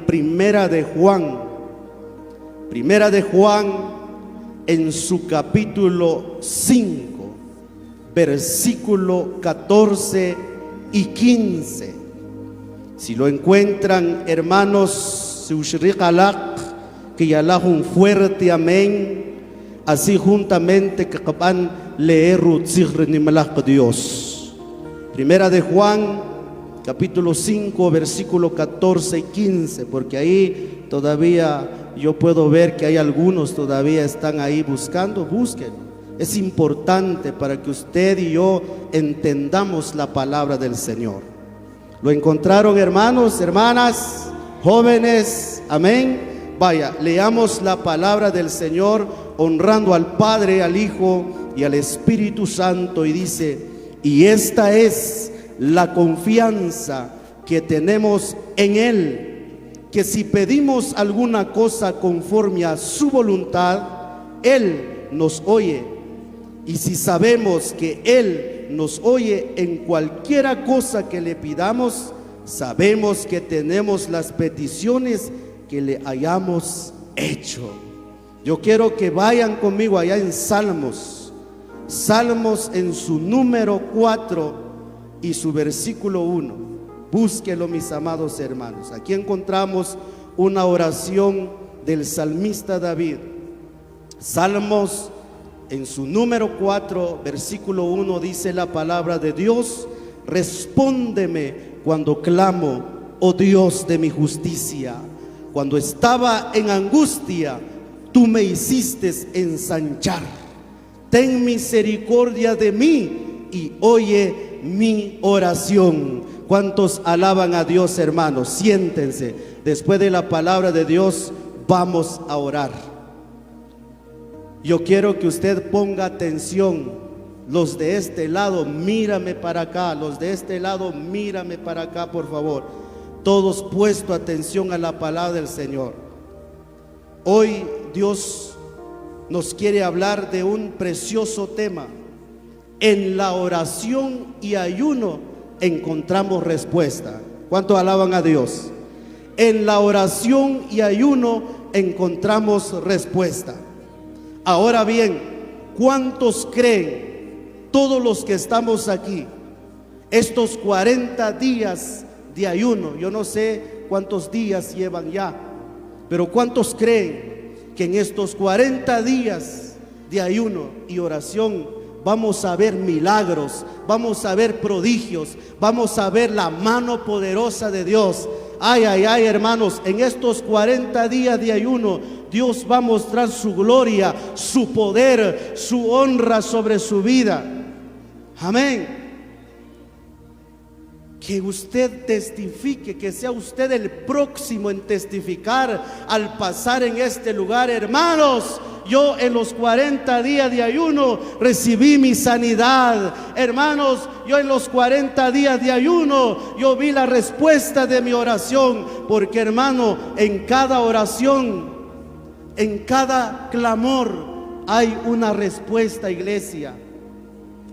Primera de Juan. Primera de Juan, en su capítulo 5, versículo 14 y 15. Si lo encuentran, hermanos, que ya un fuerte amén, así juntamente que van leer Dios. Primera de Juan, capítulo 5, versículo 14 y 15, porque ahí todavía yo puedo ver que hay algunos todavía están ahí buscando. Busquen, es importante para que usted y yo entendamos la palabra del Señor. ¿Lo encontraron, hermanos, hermanas, jóvenes? Amén. Vaya, leamos la palabra del Señor honrando al Padre, al Hijo y al Espíritu Santo, y dice: y esta es la confianza que tenemos en Él, que si pedimos alguna cosa conforme a su voluntad, Él nos oye. Y si sabemos que Él nos oye en cualquiera cosa que le pidamos, sabemos que tenemos las peticiones que le hayamos hecho. Yo quiero que vayan conmigo allá en Salmos en su número 4 y su versículo 1. Búsquelo, mis amados hermanos. Aquí encontramos una oración del salmista David. Salmos en su número 4, versículo 1, dice la palabra de Dios: respóndeme cuando clamo, oh Dios de mi justicia. Cuando estaba en angustia, tú me hiciste ensanchar. Ten misericordia de mí y oye mi oración. ¿Cuántos alaban a Dios, hermanos? Siéntense. Después de la palabra de Dios vamos a orar. Yo quiero que usted ponga atención. Los de este lado, mírame para acá. Los de este lado, mírame para acá, por favor. Todos puesto atención a la palabra del Señor. Hoy Dios nos quiere hablar de un precioso tema. En la oración y ayuno encontramos respuesta. ¿Cuánto alaban a Dios? En la oración y ayuno encontramos respuesta. Ahora bien, ¿cuántos creen, todos los que estamos aquí, estos 40 días de ayuno? Yo no sé cuántos días llevan ya, pero ¿cuántos creen que en estos 40 días de ayuno y oración vamos a ver milagros, vamos a ver prodigios, vamos a ver la mano poderosa de Dios? Ay, ay, ay, hermanos, en estos 40 días de ayuno, Dios va a mostrar su gloria, su poder, su honra sobre su vida. Amén. Que usted testifique, que sea usted el próximo en testificar al pasar en este lugar. Hermanos, yo en los 40 días de ayuno recibí mi sanidad. Hermanos, yo en los 40 días de ayuno yo vi la respuesta de mi oración. Porque, hermano, en cada oración, en cada clamor hay una respuesta, iglesia.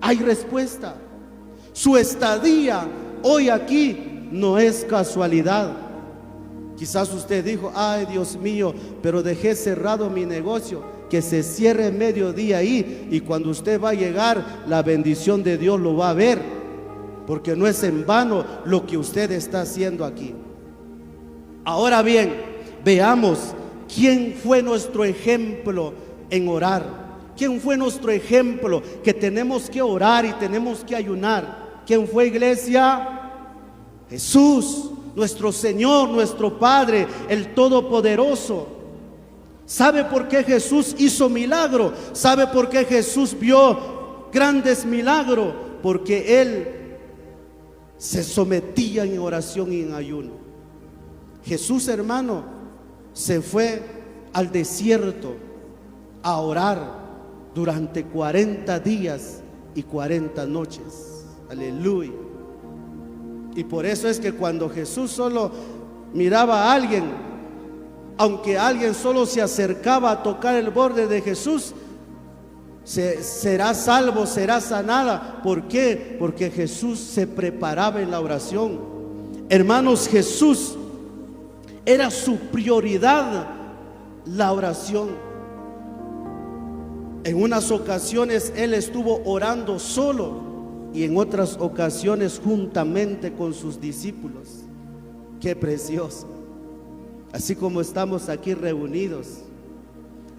Hay respuesta. Su estadía hoy aquí no es casualidad. Quizás usted dijo: ay, Dios mío, pero dejé cerrado mi negocio. Que se cierre mediodía ahí, y cuando usted va a llegar, la bendición de Dios lo va a ver, porque no es en vano lo que usted está haciendo aquí. Ahora bien, veamos quién fue nuestro ejemplo en orar. ¿Quién fue nuestro ejemplo que tenemos que orar y tenemos que ayunar? ¿Quién fue, iglesia? Jesús, nuestro Señor, nuestro Padre, el Todopoderoso. ¿Sabe por qué Jesús hizo milagro? ¿Sabe por qué Jesús vio grandes milagros? Porque Él se sometía en oración y en ayuno. Jesús, hermano, se fue al desierto a orar durante 40 días y 40 noches. Aleluya. Y por eso es que cuando Jesús solo miraba a alguien, aunque alguien solo se acercaba a tocar el borde de Jesús, será salvo, será sanada. ¿Por qué? Porque Jesús se preparaba en la oración. Hermanos, Jesús Era su prioridad la oración. En unas ocasiones él estuvo orando solo y en otras ocasiones juntamente con sus discípulos. Qué precioso. Así como estamos aquí reunidos.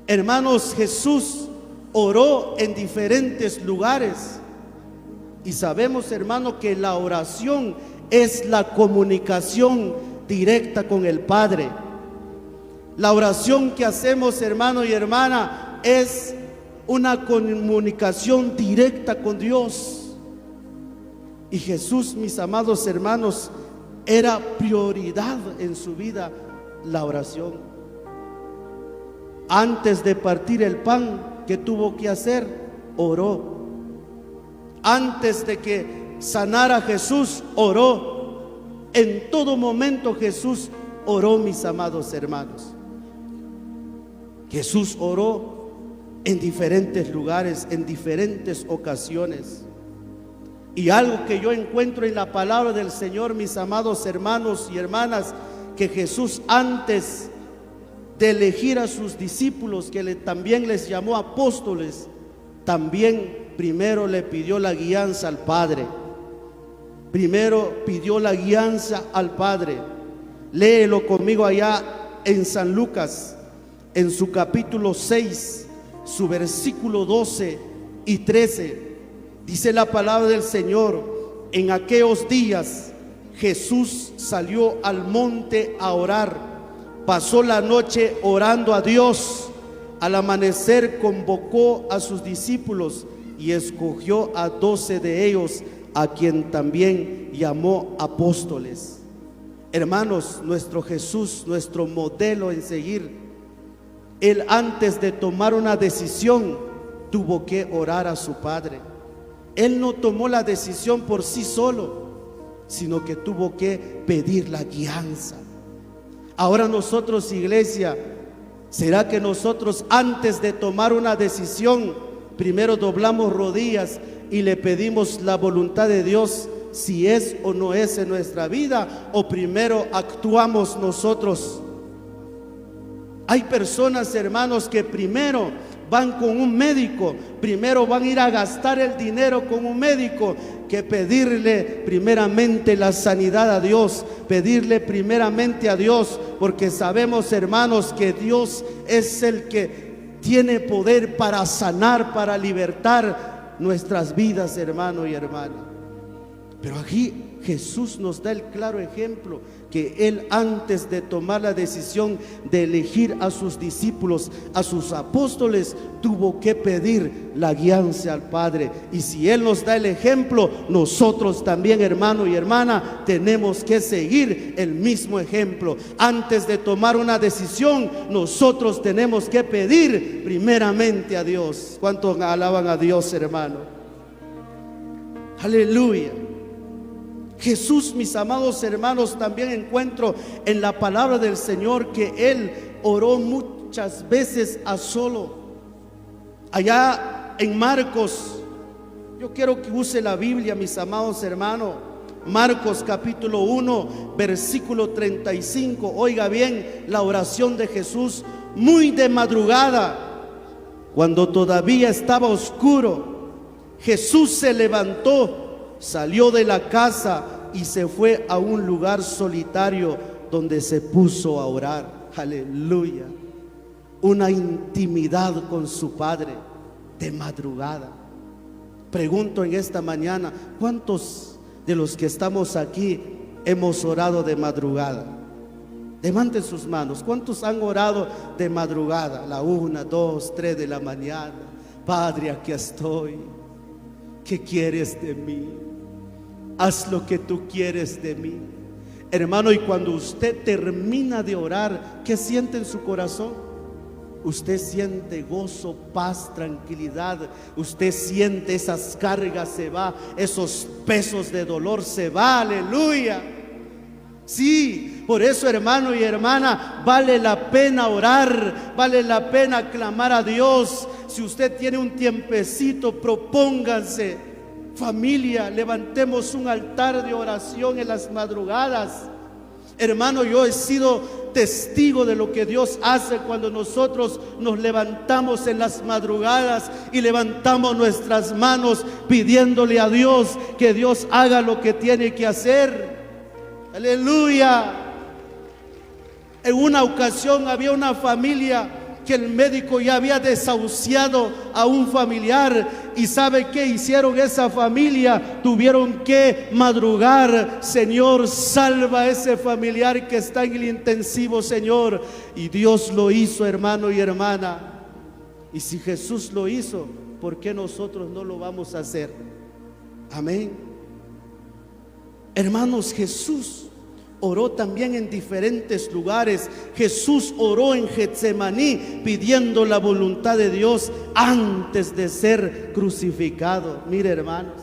Hermanos, Jesús oró en diferentes lugares. Y sabemos, hermano, que la oración es la comunicación directa con el Padre. La oración que hacemos, hermano y hermana, es una comunicación directa con Dios. Y Jesús, mis amados hermanos, era prioridad en su vida la oración. Antes de partir el pan, ¿qué tuvo que hacer? Oró. Antes de que sanara Jesús, oró. En todo momento Jesús oró, mis amados hermanos. Jesús oró en diferentes lugares, en diferentes ocasiones. Y algo que yo encuentro en la palabra del Señor, mis amados hermanos y hermanas, que Jesús, antes de elegir a sus discípulos, que también les llamó apóstoles, también primero le pidió la guianza al Padre. Primero pidió la guianza al Padre. Léelo conmigo allá en San Lucas, en su capítulo 6, su versículo 12 y 13. Dice la palabra del Señor: en aquellos días Jesús salió al monte a orar, pasó la noche orando a Dios. Al amanecer convocó a sus discípulos y escogió a 12 de ellos, a quien también llamó apóstoles. Hermanos, nuestro Jesús, nuestro modelo en seguir, él antes de tomar una decisión tuvo que orar a su Padre. Él no tomó la decisión por sí solo, sino que tuvo que pedir la guianza. Ahora nosotros, iglesia, ¿será que nosotros antes de tomar una decisión primero doblamos rodillas y le pedimos la voluntad de Dios, si es o no es en nuestra vida, o primero actuamos nosotros? Hay personas, hermanos, que primero van con un médico, primero van a ir a gastar el dinero con un médico, que pedirle primeramente la sanidad a Dios, pedirle primeramente a Dios, porque sabemos, hermanos, que Dios es el que tiene poder para sanar, para libertar nuestras vidas, hermano y hermana. Pero aquí Jesús nos da el claro ejemplo, que Él, antes de tomar la decisión de elegir a sus discípulos, a sus apóstoles, tuvo que pedir la guianza al Padre. Y si Él nos da el ejemplo, nosotros también, hermano y hermana, tenemos que seguir el mismo ejemplo. Antes de tomar una decisión, nosotros tenemos que pedir primeramente a Dios. ¿Cuántos alaban a Dios, hermano? Aleluya. Jesús, mis amados hermanos, también encuentro en la palabra del Señor que Él oró muchas veces a solo. Allá en Marcos, yo quiero que use la Biblia, mis amados hermanos. Marcos capítulo 1, versículo 35. Oiga bien la oración de Jesús. Muy de madrugada, cuando todavía estaba oscuro, Jesús se levantó, salió de la casa y se fue a un lugar solitario donde se puso a orar. Aleluya. Una intimidad con su Padre de madrugada. Pregunto en esta mañana, ¿cuántos de los que estamos aquí hemos orado de madrugada? Levanten sus manos. ¿Cuántos han orado de madrugada? La 1, 2, 3 de la mañana. Padre, aquí estoy. ¿Qué quieres de mí? Haz lo que tú quieres de mí. Hermano, y cuando usted termina de orar, ¿qué siente en su corazón? Usted siente gozo, paz, tranquilidad. Usted siente esas cargas se va, esos pesos de dolor se va. Aleluya. Sí, por eso, hermano y hermana, vale la pena orar, vale la pena clamar a Dios. Si usted tiene un tiempecito, propónganse. Familia, levantemos un altar de oración en las madrugadas. Hermano, yo he sido testigo de lo que Dios hace cuando nosotros nos levantamos en las madrugadas y levantamos nuestras manos pidiéndole a Dios que Dios haga lo que tiene que hacer. Aleluya. En una ocasión había una familia que el médico ya había desahuciado a un familiar, y ¿sabe qué hicieron esa familia? Tuvieron que madrugar: Señor, salva a ese familiar que está en el intensivo, Señor. Y Dios lo hizo, hermano y hermana. Y si Jesús lo hizo, ¿por qué nosotros no lo vamos a hacer? Amén. Hermanos, Jesús oró también en diferentes lugares. Jesús oró en Getsemaní pidiendo la voluntad de Dios antes de ser crucificado. Mire, hermanos,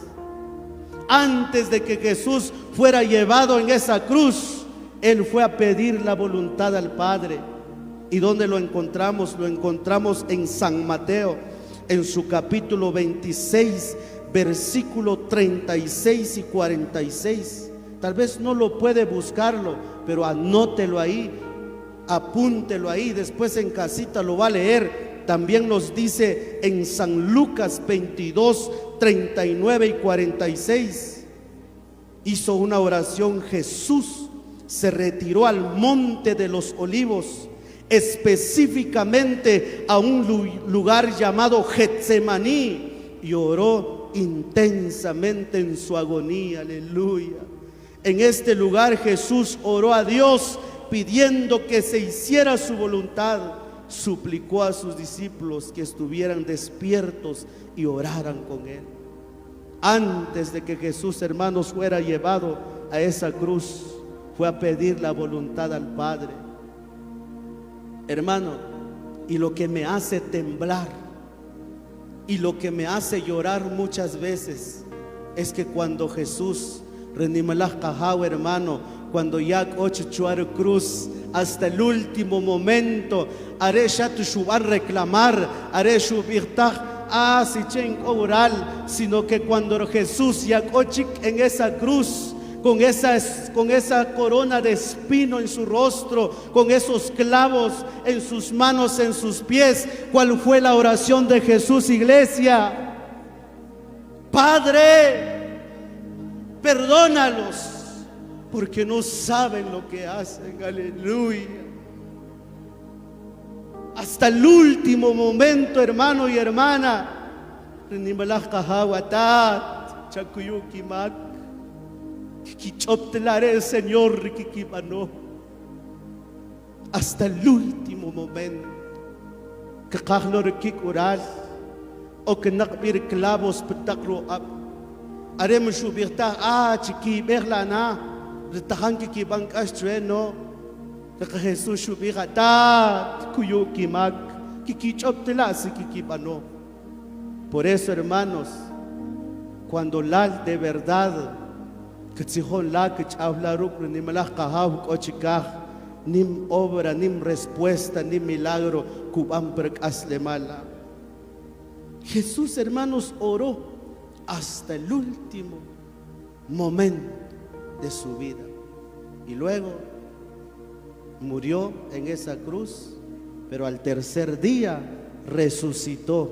antes de que Jesús fuera llevado en esa cruz, Él fue a pedir la voluntad al Padre. ¿Y dónde lo encontramos? Lo encontramos en San Mateo, en su capítulo 26, versículo 36 y 46. Tal vez no lo puede buscarlo, pero anótelo ahí, apúntelo ahí, después en casita lo va a leer. También nos dice en San Lucas 22, 39 y 46. Hizo una oración Jesús, se retiró al monte de los olivos, específicamente a un lugar llamado Getsemaní, y oró intensamente en su agonía. Aleluya. En este lugar Jesús oró a Dios pidiendo que se hiciera su voluntad. Suplicó a sus discípulos que estuvieran despiertos y oraran con Él. Antes de que Jesús, hermanos, fuera llevado a esa cruz, fue a pedir la voluntad al Padre. Hermano, y lo que me hace temblar y lo que me hace llorar muchas veces es que cuando Jesús, hermano, cuando ya ochuar cruz, hasta el último momento, haré shubar reclamar, haré shubirtag, oral, sino que cuando Jesús ya en esa cruz, con esa corona de espino en su rostro, con esos clavos en sus manos, en sus pies, ¿cuál fue la oración de Jesús, iglesia? Padre, perdónalos, porque no saben lo que hacen. Aleluya. Hasta el último momento, hermano y hermana, Señor, hasta el último momento, que o que nakbir clavos petakro ab. Harem shubirta chiki berlana retahan ki bank astreno que Jesús shubirata kuyo kimak kiki choptelas kiki bano. Por eso, hermanos, cuando la de verdad que tzijon la que hablaruk ni malach kahav kochikah nim obra nim respuesta nim milagro kubam per aslemala. Jesús, hermanos, oró hasta el último momento de su vida, y luego murió en esa cruz, pero al tercer día resucitó,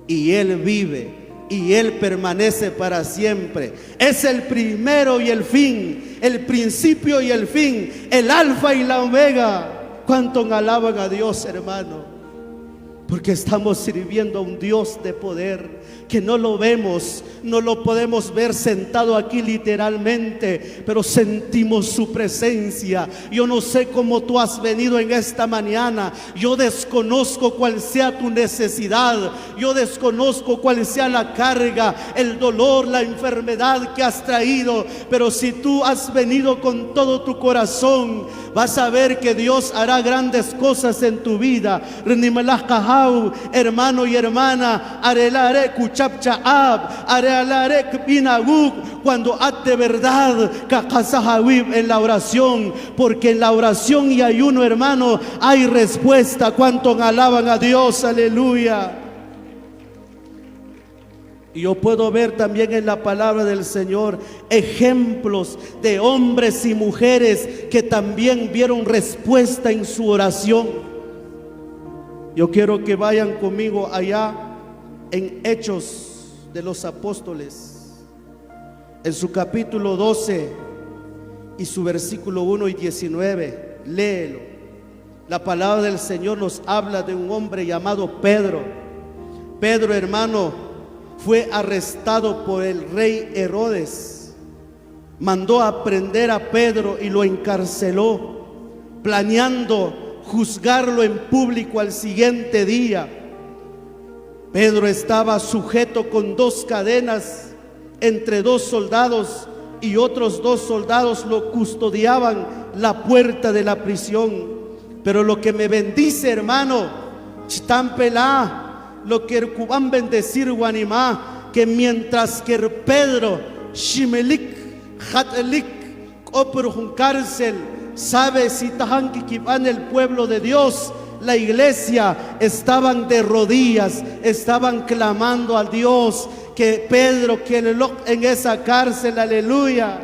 y Él vive y Él permanece para siempre. Es el primero y el fin, el principio y el fin, el alfa y la omega. ¿Cuánto alaban a Dios, hermano? Porque estamos sirviendo a un Dios de poder, que no lo vemos, no lo podemos ver sentado aquí literalmente, pero sentimos su presencia. Yo no sé cómo tú has venido en esta mañana, yo desconozco cuál sea tu necesidad, yo desconozco cuál sea la carga, el dolor, la enfermedad que has traído, pero si tú has venido con todo tu corazón, vas a ver que Dios hará grandes cosas en tu vida. Hermano y hermana, arelare kuchapchaab, arelare kpinaguk, cuando hazte verdad kakasahawib en la oración, porque en la oración y ayuno, hermano, hay respuesta. ¿Cuánto alaban a Dios? Aleluya. Y yo puedo ver también en la palabra del Señor ejemplos de hombres y mujeres que también vieron respuesta en su oración. Yo quiero que vayan conmigo allá en Hechos de los Apóstoles, en su capítulo 12 y su versículo 1 y 19. Léelo. La palabra del Señor nos habla de un hombre llamado Pedro. Pedro, hermano, fue arrestado por el rey Herodes. Mandó a prender a Pedro y lo encarceló, planeando juzgarlo en público al siguiente día. Pedro estaba sujeto con 2 cadenas entre 2 soldados, y otros 2 soldados lo custodiaban la puerta de la prisión. Pero lo que me bendice, hermano, Chitampelá, lo que Cuban bendecir Guanimá, que mientras que Pedro Shimelik Hatlik Operjun cárcel, sabe si tajan que Kiban el pueblo de Dios, la iglesia, estaban de rodillas, estaban clamando a Dios, que Pedro, que en esa cárcel, aleluya.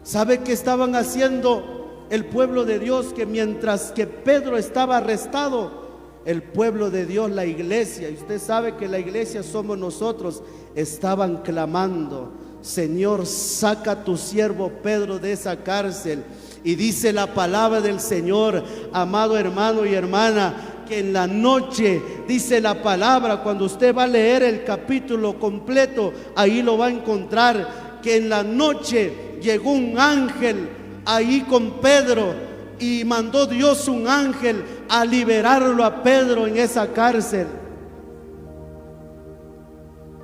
¿Sabe qué estaban haciendo el pueblo de Dios? Que mientras que Pedro estaba arrestado, el pueblo de Dios, la iglesia, y usted sabe que la iglesia somos nosotros, estaban clamando: Señor, saca a tu siervo Pedro de esa cárcel. Y dice la palabra del Señor, amado hermano y hermana, que en la noche, dice la palabra, cuando usted va a leer el capítulo completo, ahí lo va a encontrar, que en la noche llegó un ángel ahí con Pedro, y mandó Dios un ángel a liberarlo a Pedro en esa cárcel.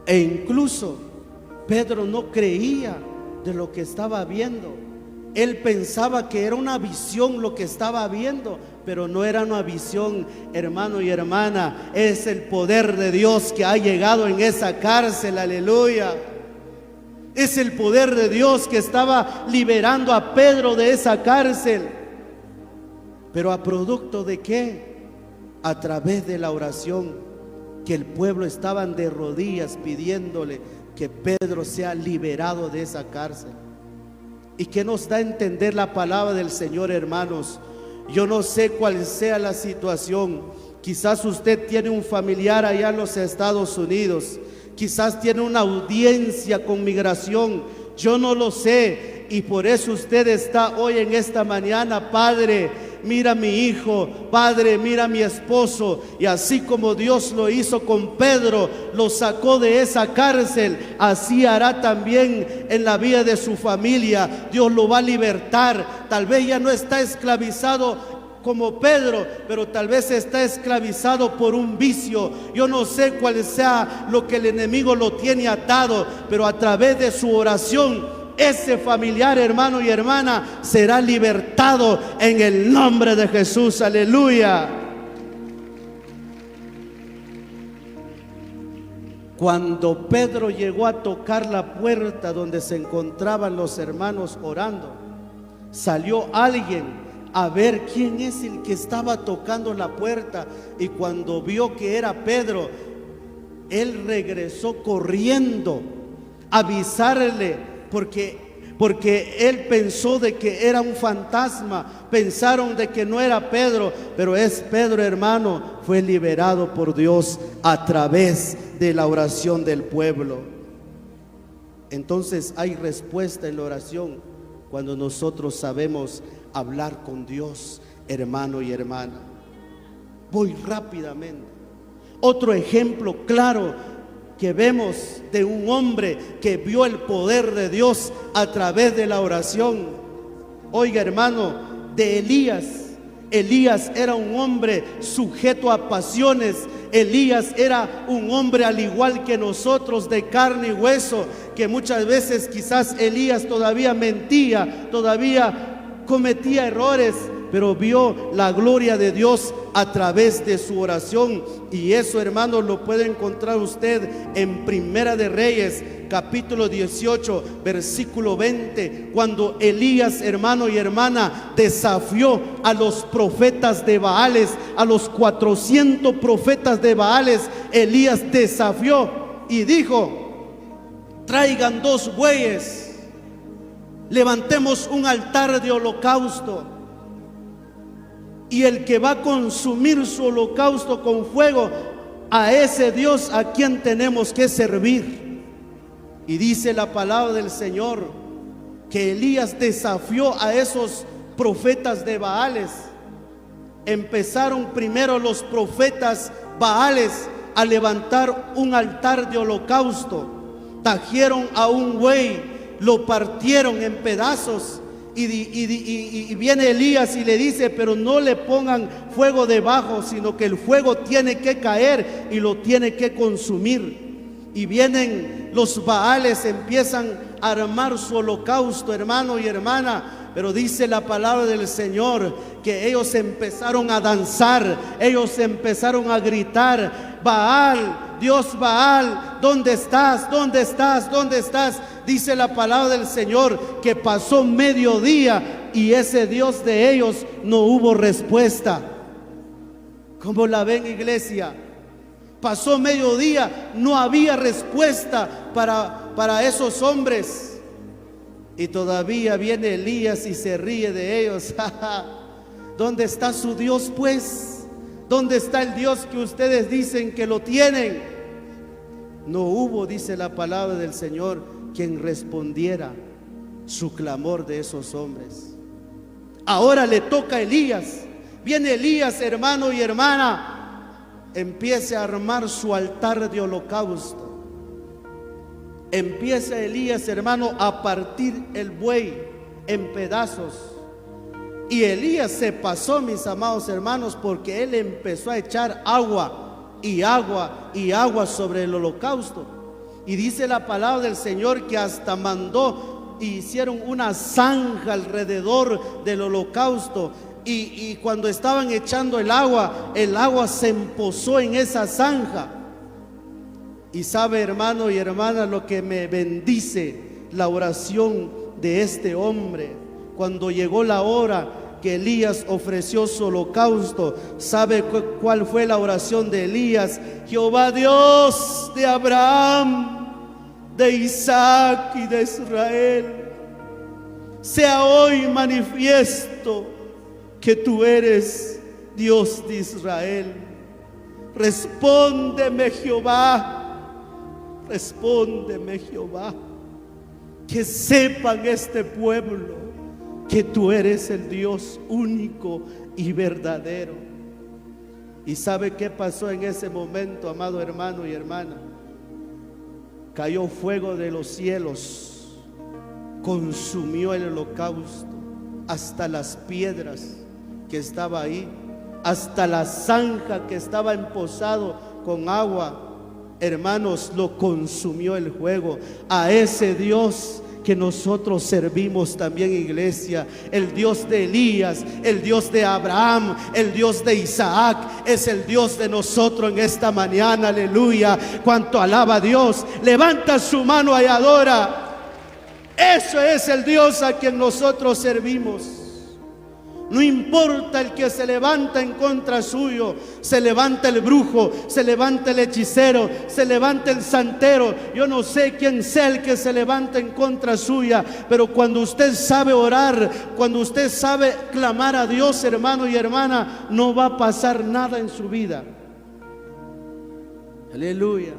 E incluso Pedro no creía de lo que estaba viendo. Él pensaba que era una visión lo que estaba viendo, pero no era una visión, hermano y hermana. Es el poder de Dios que ha llegado en esa cárcel, aleluya. Es el poder de Dios que estaba liberando a Pedro de esa cárcel. Pero ¿a producto de qué? A través de la oración, que el pueblo estaban de rodillas pidiéndole que Pedro sea liberado de esa cárcel. ¿Y qué nos da a entender la palabra del Señor, hermanos? Yo no sé cuál sea la situación. Quizás usted tiene un familiar allá en los Estados Unidos, quizás tiene una audiencia con migración, yo no lo sé, y por eso usted está hoy en esta mañana: Padre, mira a mi hijo, Padre, mira a mi esposo. Y así como Dios lo hizo con Pedro, lo sacó de esa cárcel, así hará también en la vida de su familia. Dios lo va a libertar. Tal vez ya no está esclavizado como Pedro, pero tal vez está esclavizado por un vicio. Yo no sé cuál sea lo que el enemigo lo tiene atado, pero a través de su oración, ese familiar, hermano y hermana, será libertado en el nombre de Jesús, aleluya. Cuando Pedro llegó a tocar la puerta donde se encontraban los hermanos orando, salió alguien a ver quién es el que estaba tocando la puerta, y cuando vio que era Pedro, él regresó corriendo a avisarle, porque él pensó de que era un fantasma, pensaron de que no era Pedro, pero es Pedro, hermano. Fue liberado por Dios a través de la oración del pueblo. Entonces hay respuesta en la oración cuando nosotros sabemos hablar con Dios, hermano y hermana. Voy rápidamente. Otro ejemplo claro que vemos de un hombre que vio el poder de Dios a través de la oración. Oiga, hermano, de Elías. Elías era un hombre sujeto a pasiones. Elías era un hombre al igual que nosotros, de carne y hueso, que muchas veces quizás Elías todavía mentía, todavía cometía errores, pero vio la gloria de Dios a través de su oración. Y eso, hermanos, lo puede encontrar usted en Primera de Reyes, capítulo 18, versículo 20, cuando Elías, hermano y hermana, desafió a los profetas de Baales, a los 400 profetas de Baales. Elías desafió, y dijo: traigan 2 bueyes, levantemos un altar de holocausto, y el que va a consumir su holocausto con fuego, a ese Dios a quien tenemos que servir. Y dice la palabra del Señor que Elías desafió a esos profetas de Baales. Empezaron primero los profetas Baales a levantar un altar de holocausto. Trajeron a un buey, lo partieron en pedazos, y viene Elías y le dice: pero no le pongan fuego debajo, sino que el fuego tiene que caer y lo tiene que consumir. Y vienen los Baales, empiezan a armar su holocausto, hermano y hermana. Pero dice la palabra del Señor que ellos empezaron a danzar, ellos empezaron a gritar: Baal, Dios Baal, ¿dónde estás? ¿Dónde estás? ¿Dónde estás? Dice la palabra del Señor que pasó mediodía y ese Dios de ellos no hubo respuesta. ¿Cómo la ven, iglesia? Pasó mediodía, no había respuesta para esos hombres. Y todavía viene Elías y se ríe de ellos. ¿Dónde está su Dios, pues? ¿Dónde está el Dios que ustedes dicen que lo tienen? No hubo, dice la palabra del Señor, quien respondiera su clamor de esos hombres. Ahora le toca a Elías. Viene Elías, hermano y hermana, empiece a armar su altar de holocausto. Empieza Elías, hermano, a partir el buey en pedazos. Y Elías se pasó, mis amados hermanos, porque él empezó a echar agua y agua y agua sobre el holocausto. Y dice la palabra del Señor que hasta mandó y hicieron una zanja alrededor del holocausto. Y cuando estaban echando el agua se empozó en esa zanja. Y sabe, hermano y hermana, lo que me bendice la oración de este hombre. Cuando llegó la hora que Elías ofreció su holocausto, ¿sabe cuál fue la oración de Elías? Jehová Dios de Abraham, de Isaac y de Israel, sea hoy manifiesto que tú eres Dios de Israel. Respóndeme, Jehová. Respóndeme, Jehová, que sepan este pueblo que tú eres el Dios único y verdadero. ¿Y sabe qué pasó en ese momento, amado hermano y hermana? Cayó fuego de los cielos, consumió el holocausto, hasta las piedras que estaba ahí, hasta la zanja que estaba empozado con agua. Hermanos, lo consumió el fuego. A ese Dios que nosotros servimos también, iglesia, el Dios de Elías, el Dios de Abraham, el Dios de Isaac, es el Dios de nosotros en esta mañana. Aleluya. Cuanto alaba a Dios, levanta su mano y adora. Eso es el Dios a quien nosotros servimos. No importa el que se levanta en contra suyo, se levanta el brujo, se levanta el hechicero, se levanta el santero. Yo no sé quién sea el que se levanta en contra suya, pero cuando usted sabe orar, cuando usted sabe clamar a Dios, hermano y hermana, no va a pasar nada en su vida. Aleluya.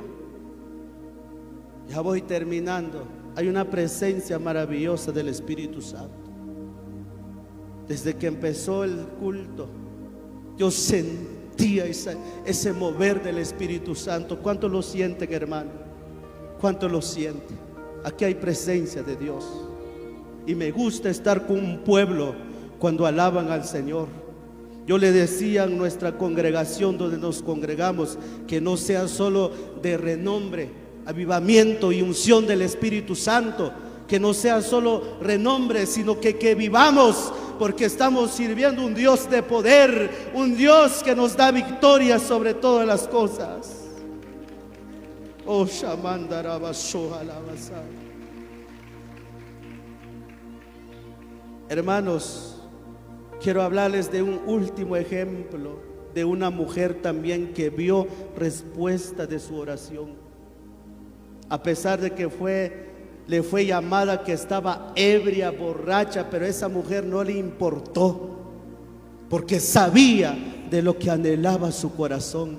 Ya voy terminando. Hay una presencia maravillosa del Espíritu Santo. Desde que empezó el culto, yo sentía ese mover del Espíritu Santo. ¿Cuánto lo sienten, hermano? ¿Cuánto lo sienten? Aquí hay presencia de Dios. Y me gusta estar con un pueblo cuando alaban al Señor. Yo le decía a nuestra congregación donde nos congregamos, que no sea solo de renombre, avivamiento y unción del Espíritu Santo, que no sea solo renombre, sino que vivamos, porque estamos sirviendo un Dios de poder, un Dios que nos da victoria sobre todas las cosas. Oh, hermanos, quiero hablarles de un último ejemplo de una mujer también que vio respuesta de su oración. a pesar de que le fue llamada que estaba ebria, borracha, pero esa mujer no le importó, porque sabía de lo que anhelaba su corazón.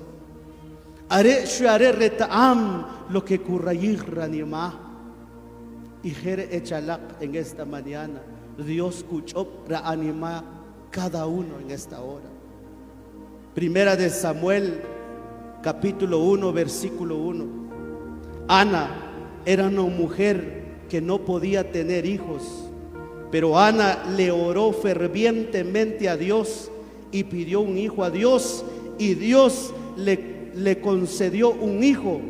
Haré retaam lo que currayirra ni más. Y jere echalak en esta mañana. Dios escuchó anima cada uno en esta hora. Primera de Samuel, capítulo 1, versículo 1. Ana era una mujer que no podía tener hijos, pero Ana le oró fervientemente a Dios y pidió un hijo a Dios, y Dios le concedió un hijo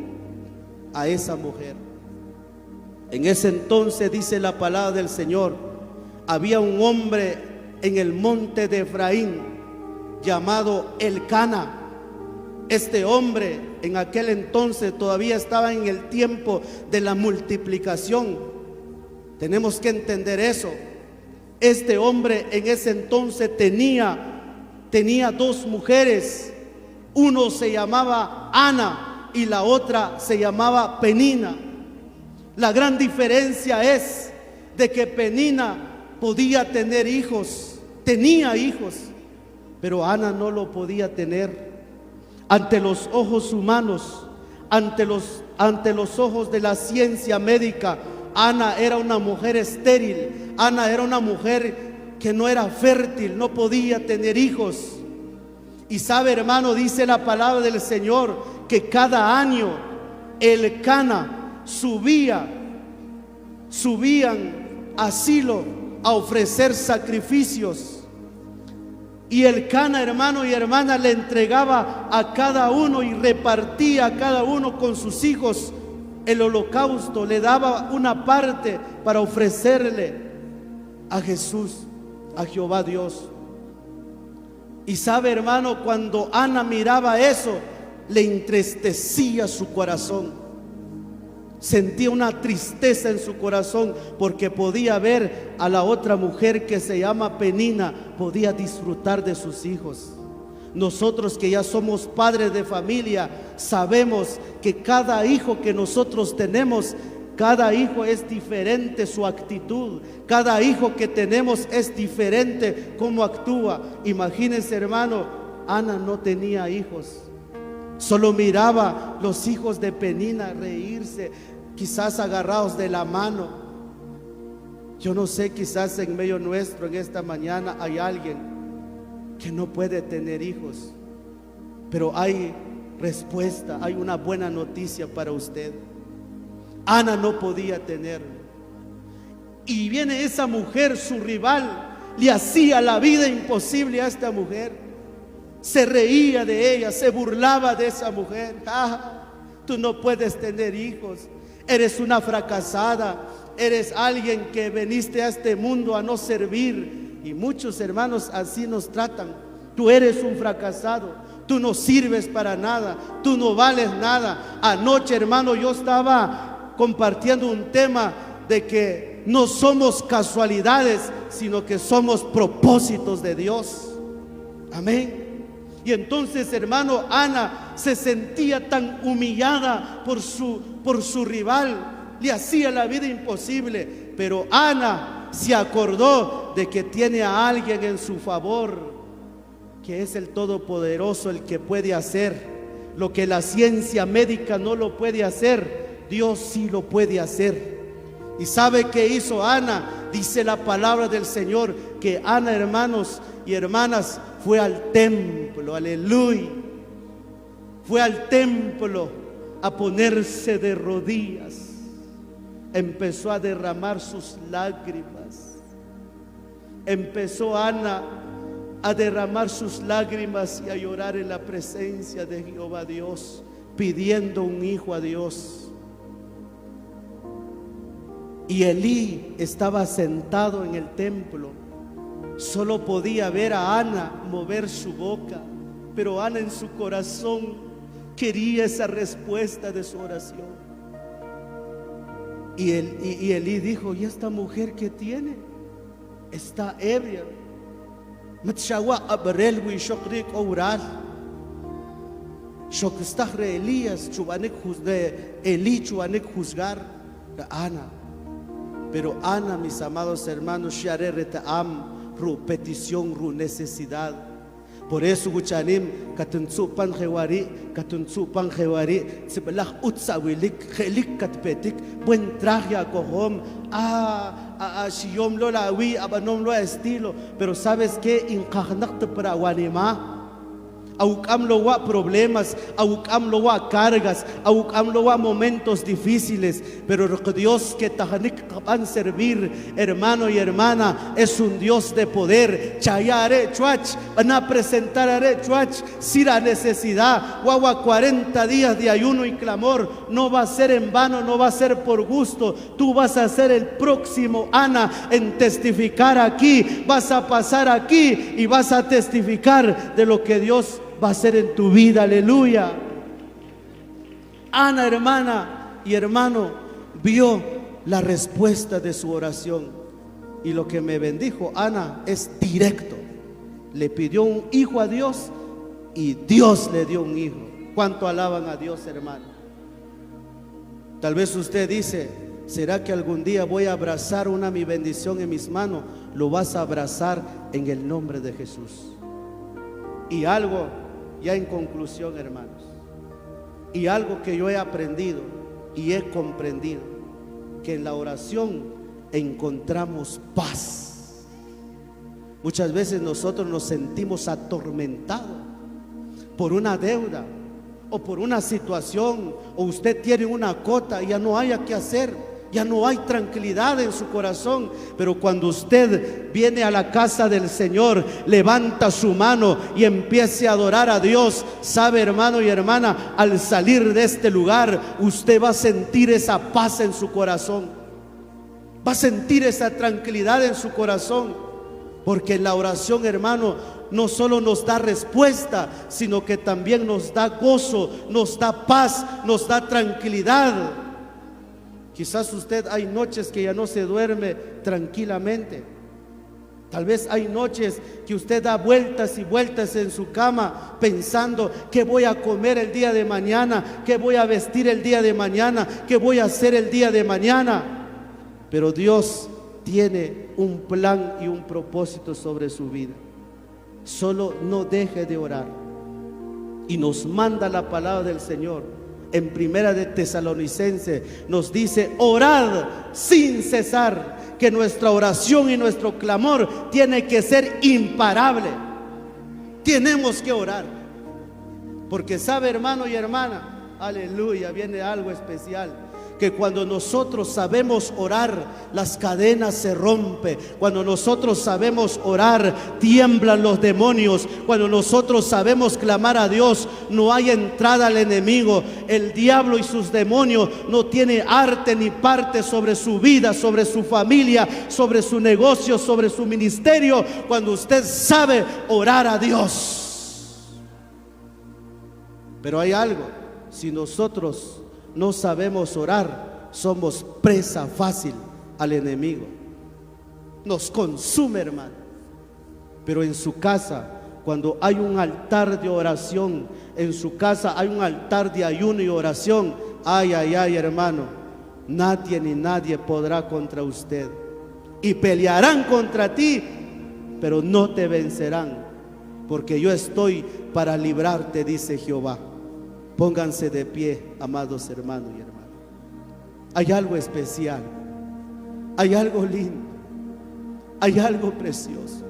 a esa mujer. En ese entonces, dice la palabra del Señor, había un hombre en el monte de Efraín llamado Elcana. Este hombre en aquel entonces todavía estaba en el tiempo de la multiplicación. Tenemos que entender eso. Este hombre en ese entonces tenía dos mujeres. Uno se llamaba Ana y la otra se llamaba Penina. La gran diferencia es de que Penina podía tener hijos, tenía hijos, pero Ana no lo podía tener. Ante los ojos humanos, ante los ojos de la ciencia médica, Ana era una mujer estéril. Ana era una mujer que no era fértil, no podía tener hijos. Y sabe, hermano, dice la palabra del Señor que cada año Elcana subían a Silo a ofrecer sacrificios, y Elcana, hermano y hermana, le entregaba a cada uno y repartía a cada uno con sus hijos el holocausto, le daba una parte para ofrecerle a Jesús, a Jehová Dios. Y sabe, hermano, cuando Ana miraba eso, le entristecía su corazón. Sentía una tristeza en su corazón porque podía ver a la otra mujer que se llama Penina, podía disfrutar de sus hijos. Nosotros que ya somos padres de familia, sabemos que cada hijo que nosotros tenemos, cada hijo es diferente su actitud. Cada hijo que tenemos es diferente cómo actúa. Imagínense, hermano, Ana no tenía hijos. Solo miraba los hijos de Penina reírse, quizás agarrados de la mano. Yo no sé, quizás en medio nuestro en esta mañana hay alguien que no puede tener hijos, pero hay respuesta, hay una buena noticia para usted. Ana no podía tener, y viene esa mujer, su rival, le hacía la vida imposible a esta mujer. Se reía de ella, se burlaba de esa mujer. Tú no puedes tener hijos, eres una fracasada, eres alguien que veniste a este mundo a no servir. Y muchos hermanos así nos tratan. Tú eres un fracasado, tú no sirves para nada, tú no vales nada. Anoche, hermano, yo estaba compartiendo un tema de que no somos casualidades, sino que somos propósitos de Dios. Amén. Y entonces, hermano, Ana se sentía tan humillada por su rival, le hacía la vida imposible. Pero Ana se acordó de que tiene a alguien en su favor, que es el Todopoderoso, el que puede hacer lo que la ciencia médica no lo puede hacer. Dios sí lo puede hacer. ¿Y sabe qué hizo Ana? Dice la palabra del Señor que Ana, hermanos y hermanas, fue al templo, aleluya. Fue al templo a ponerse de rodillas. Empezó a derramar sus lágrimas. Empezó Ana a derramar sus lágrimas y a llorar en la presencia de Jehová Dios, pidiendo un hijo a Dios. Y Elí estaba sentado en el templo. Solo podía ver a Ana mover su boca, pero Ana en su corazón quería esa respuesta de su oración. Y Elí dijo: ¿y esta mujer qué tiene? Está ebria. Shokstahre Elías, chubanek de Elí, chubanek juzgar Ana. Pero Ana, mis amados hermanos, share retaam, ru petición, ru necesidad. Por eso guchanim katentsupan jewari sebelah utsawilik gelik katpetik buen traje a kohom a shiom lo la wi abanom lo estilo. Pero sabes que inkahnak te para wanima aukam lo wa problemas, aukam lo wa cargas, aukam lo wa momentos difíciles, pero Dios que tahanik kapan servir, hermano y hermana, es un Dios de poder. Chayare chuach, van a presentar are chuach, si la necesidad, guagua 40 días de ayuno y clamor, no va a ser en vano, no va a ser por gusto. Tú vas a ser el próximo Ana en testificar aquí, vas a pasar aquí y vas a testificar de lo que Dios va a ser en tu vida, aleluya. Ana, hermana y hermano, vio la respuesta de su oración, y lo que me bendijo Ana es directo. Le pidió un hijo a Dios y Dios le dio un hijo. ¿Cuánto alaban a Dios, hermano? Tal vez usted dice: ¿será que algún día voy a abrazar mi bendición en mis manos? Lo vas a abrazar en el nombre de Jesús. Y algo, ya en conclusión, hermanos, y algo que yo he aprendido y he comprendido, que en la oración encontramos paz. Muchas veces nosotros nos sentimos atormentados por una deuda o por una situación, o usted tiene una cota y ya no haya que hacer, ya no hay tranquilidad en su corazón. Pero cuando usted viene a la casa del Señor, levanta su mano y empiece a adorar a Dios, sabe, hermano y hermana, al salir de este lugar usted va a sentir esa paz en su corazón, va a sentir esa tranquilidad en su corazón, porque la oración, hermano, no solo nos da respuesta, sino que también nos da gozo, nos da paz, nos da tranquilidad. Quizás usted hay noches que ya no se duerme tranquilamente. Tal vez hay noches que usted da vueltas y vueltas en su cama pensando: ¿qué voy a comer el día de mañana? ¿Qué voy a vestir el día de mañana? ¿Qué voy a hacer el día de mañana? Pero Dios tiene un plan y un propósito sobre su vida. Solo no deje de orar. Y nos manda la palabra del Señor. En Primera de Tesalonicenses nos dice: orad sin cesar. Que nuestra oración y nuestro clamor tiene que ser imparable. Tenemos que orar, porque sabe, hermano y hermana, aleluya, viene algo especial. Que cuando nosotros sabemos orar, las cadenas se rompen. Cuando nosotros sabemos orar, tiemblan los demonios. Cuando nosotros sabemos clamar a Dios, no hay entrada al enemigo. El diablo y sus demonios no tienen arte ni parte sobre su vida, sobre su familia, sobre su negocio, sobre su ministerio. Cuando usted sabe orar a Dios. Pero hay algo: si nosotros no sabemos orar, somos presa fácil al enemigo. Nos consume, hermano. Pero en su casa, cuando hay un altar de oración, en su casa hay un altar de ayuno y oración, ay, ay, ay, hermano, nadie ni nadie podrá contra usted. Y pelearán contra ti, pero no te vencerán, porque yo estoy para librarte, dice Jehová. Pónganse de pie, amados hermanos y hermanas. Hay algo especial, hay algo lindo, hay algo precioso.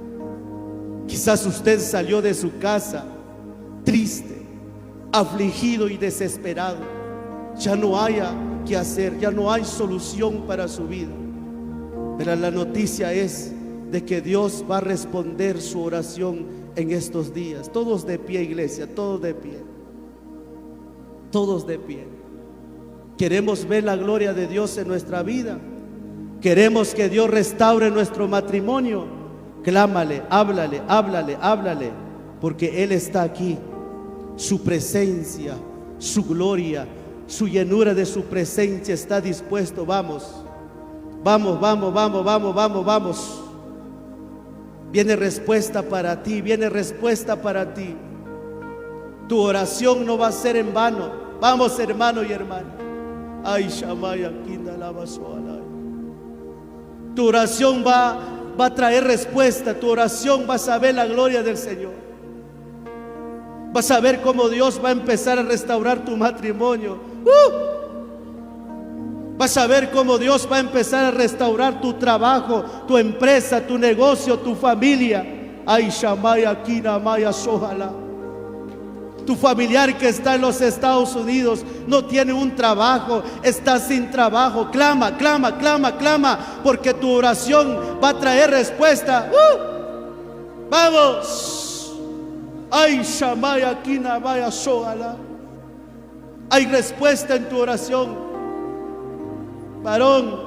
Quizás usted salió de su casa triste, afligido y desesperado. Ya no haya que hacer, ya no hay solución para su vida. Pero la noticia es de que Dios va a responder su oración en estos días. Todos de pie, iglesia, todos de pie. Todos de pie. Queremos ver la gloria de Dios en nuestra vida. Queremos que Dios restaure nuestro matrimonio. Clámale, háblale, háblale, háblale, porque Él está aquí. Su presencia, su gloria, su llenura de su presencia está dispuesto. Vamos, vamos, vamos, vamos, vamos, vamos, vamos. Viene respuesta para ti, viene respuesta para ti. Tu oración no va a ser en vano. Vamos, hermano y hermana. Ay, Shamaya, tu oración va a traer respuesta. Tu oración vas a ver la gloria del Señor. Vas a ver cómo Dios va a empezar a restaurar tu matrimonio. Vas a ver cómo Dios va a empezar a restaurar tu trabajo, tu empresa, tu negocio, tu familia. Ay, Shamaya, Kina, Maya, Sohala. Tu familiar que está en los Estados Unidos no tiene un trabajo, está sin trabajo. Clama, clama, clama, clama, porque tu oración va a traer respuesta. Vamos. Ay, Shamaya, Kina, Maya, Sohala. Hay respuesta en tu oración. Varón,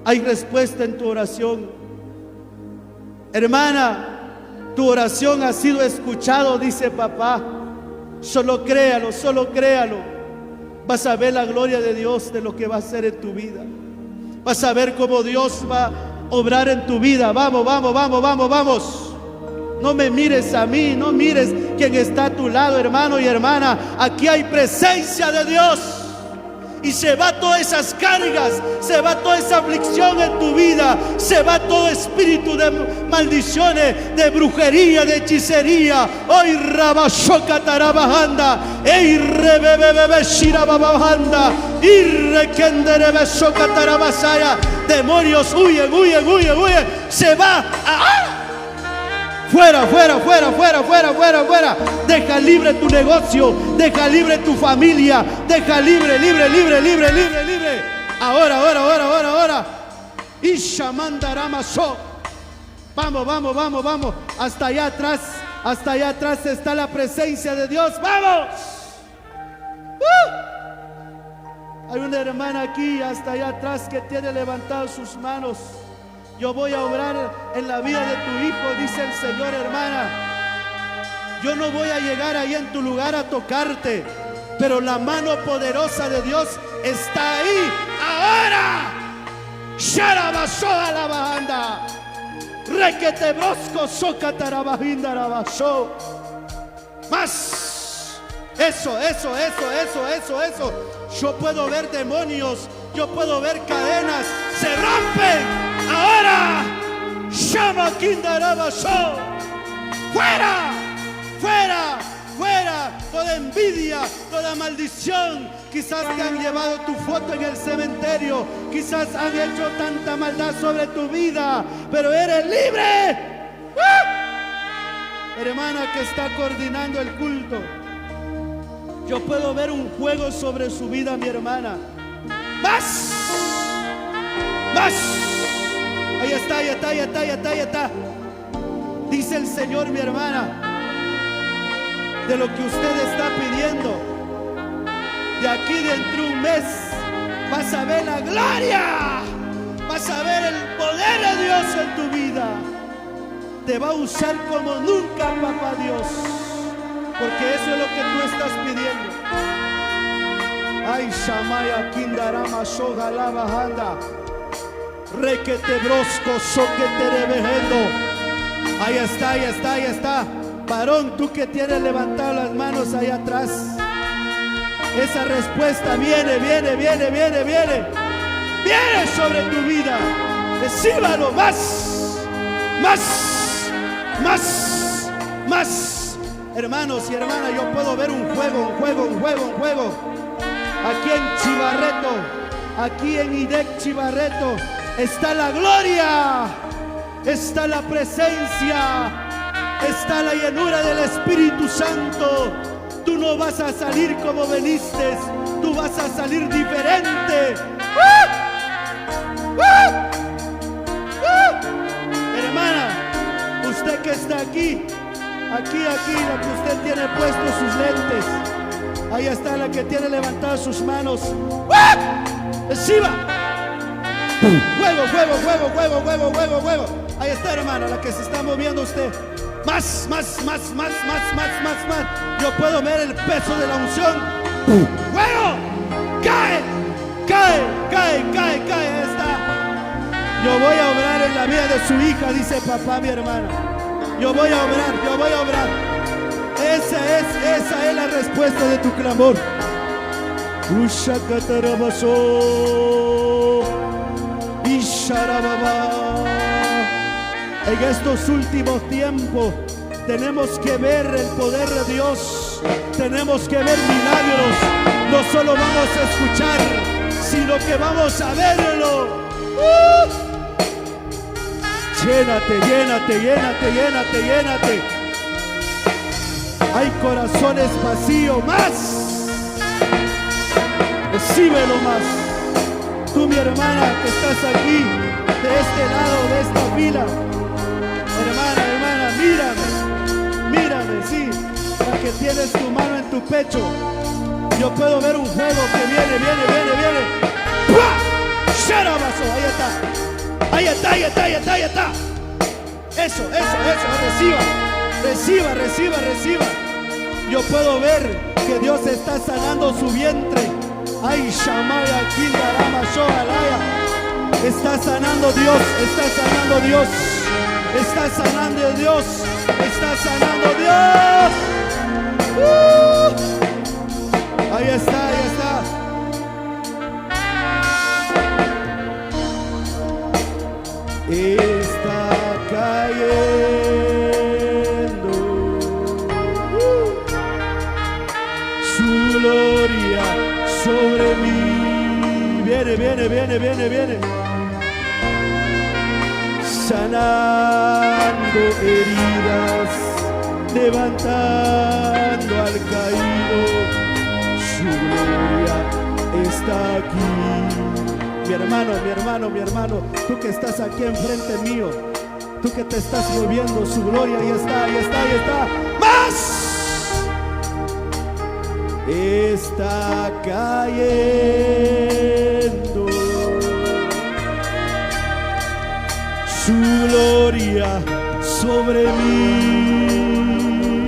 hay respuesta en tu oración. Hermana, tu oración ha sido escuchado, dice papá. Solo créalo, solo créalo. Vas a ver la gloria de Dios de lo que va a hacer en tu vida. Vas a ver cómo Dios va a obrar en tu vida. Vamos, vamos, vamos, vamos, vamos. No me mires a mí, no mires quién está a tu lado, hermano y hermana. Aquí hay presencia de Dios. Y se va todas esas cargas, se va toda esa aflicción en tu vida, se va todo espíritu de maldiciones, de brujería, de hechicería. Hoy Rabashoka Tarabajanda, Ey Rebebebe Shirababajanda, Irrekenderebe Shoka Tarabasaya. Demonios huyen, huyen, huyen, huyen. Se va. Fuera, fuera, fuera, fuera, fuera, fuera, fuera. Deja libre tu negocio, deja libre tu familia, deja libre, libre, libre, libre, libre, libre. Ahora, ahora, ahora, ahora, ahora. Ishamandaramaso. Vamos, vamos, vamos, vamos. Hasta allá atrás está la presencia de Dios. ¡Vamos! Hay una hermana aquí, hasta allá atrás, que tiene levantadas sus manos. Yo voy a obrar en la vida de tu hijo, dice el Señor, hermana. Yo no voy a llegar ahí en tu lugar a tocarte, pero la mano poderosa de Dios está ahí. Ahora. Sharabasoa la bajanda. Requete brosco soca tarabajinda rabasó. Más. Eso. Yo puedo ver demonios, yo puedo ver cadenas. Se rompen. Ahora, Shama Kindarabasho. Fuera, fuera, fuera. Toda envidia, toda maldición. Quizás te han llevado tu foto en el cementerio. Quizás han hecho tanta maldad sobre tu vida. Pero eres libre. Hermana que está coordinando el culto, yo puedo ver un fuego sobre su vida, mi hermana. Más. Más. Ahí está, ahí está, ahí está, ahí está, ahí está. Dice el Señor, mi hermana, de lo que usted está pidiendo, de aquí dentro de un mes vas a ver la gloria, vas a ver el poder de Dios en tu vida. Te va a usar como nunca, papá Dios, porque eso es lo que tú estás pidiendo. Ay, Shamaya Kindarama Shogala Bajanda. Requete brosco, soquete revejendo. Ahí está, ahí está, ahí está. Varón, tú que tienes levantado las manos ahí atrás, esa respuesta viene, viene, viene, viene, viene. Viene sobre tu vida. Recíbalo más, más, más, más. Hermanos y hermanas, yo puedo ver un fuego, un fuego, un fuego, un fuego. Aquí en Chibarreto, aquí en Idec Chibarreto, está la gloria, está la presencia, está la llenura del Espíritu Santo. Tú no vas a salir como veniste, tú vas a salir diferente. Hermana, usted que está aquí, la que usted tiene puestos sus lentes, ahí está la que tiene levantadas sus manos. Reciba. Fuego, fuego, fuego, fuego, fuego, fuego, fuego. Ahí está, hermana, la que se está moviendo usted. Más, más, más, más, más, más, más, más. Yo puedo ver el peso de la unción. ¡Fuego! ¡Cae! ¡Cae! ¡Cae! ¡Cae! ¡Cae! Ahí está. Yo voy a obrar en la vida de su hija, dice papá, mi hermana. Yo voy a obrar, yo voy a obrar. Ese respuesta de tu clamor. Ushakatarabaso y Sharababa. En estos últimos tiempos tenemos que ver el poder de Dios, tenemos que ver milagros. No solo vamos a escuchar, sino que vamos a verlo. Llénate, llénate, llénate, llénate, llénate. Hay corazones vacíos, más. Recíbelo más. Tú, mi hermana, que estás aquí, de este lado, de esta fila. Hermana, mírame. Mírame, sí. La que tienes tu mano en tu pecho. Yo puedo ver un fuego que viene. ¡Pua! ¡Sharabaso! Ahí está. Eso. Reciba. Yo puedo ver que Dios está sanando su vientre. Ay, Shamaya, Kindarama, Shoalaya. Está sanando Dios. Ahí está. Está cayendo su gloria sobre mí. Viene. Sanando heridas, levantando al caído. Su gloria está aquí. Mi hermano, tú que estás aquí enfrente mío, tú que te estás moviendo, su gloria ahí está. ¡Más! Está cayendo su gloria sobre mí.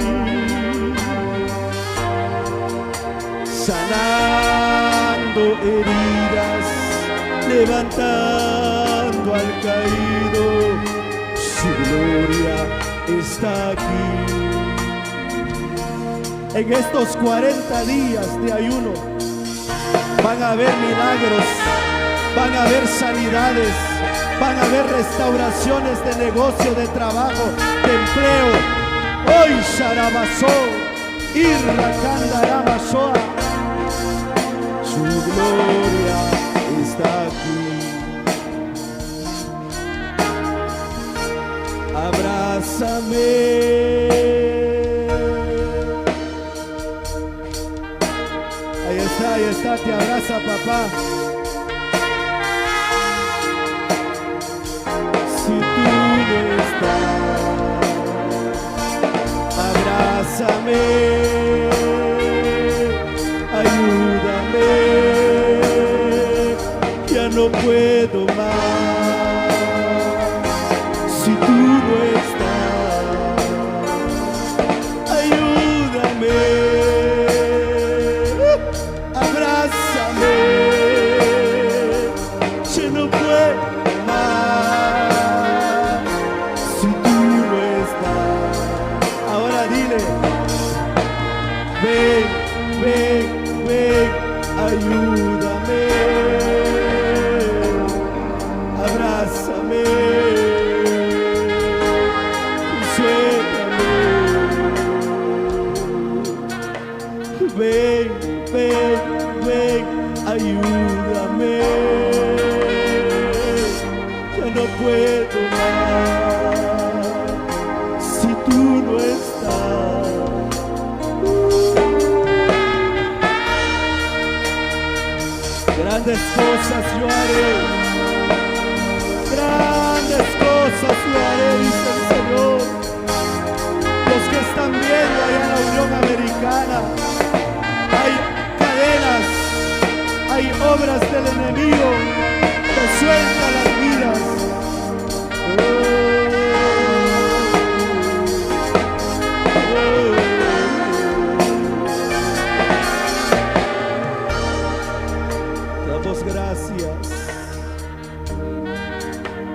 Sanando heridas, levantando al caído, su gloria está aquí. En estos 40 días de ayuno van a haber milagros, van a haber sanidades, van a haber restauraciones de negocio, de trabajo, de empleo. Hoy Sharabaso, Irrakandaramasoa, su gloria está aquí. Abrázame, ahí está, te abraza papá. Si tú no estás, abrázame, ayúdame, ya no puedo más. Si tú no estás, ayúdame, abrázame, ya no puedo más. Si tú no estás, ahora dile, ven, ayúdame, abrázame, suéltame. Ven, ayúdame, ya no puedo más. Si tú no estás, grandes cosas yo haré, grandes cosas yo haré, dice el Señor. Los que están viendo allá en la Unión Americana, hay cadenas, hay obras del enemigo que suelta las vidas.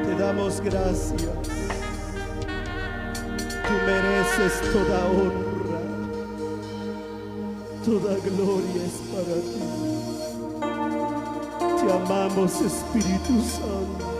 Te damos gracias. Tú mereces toda honra, toda gloria es para ti. Te amamos, Espíritu Santo.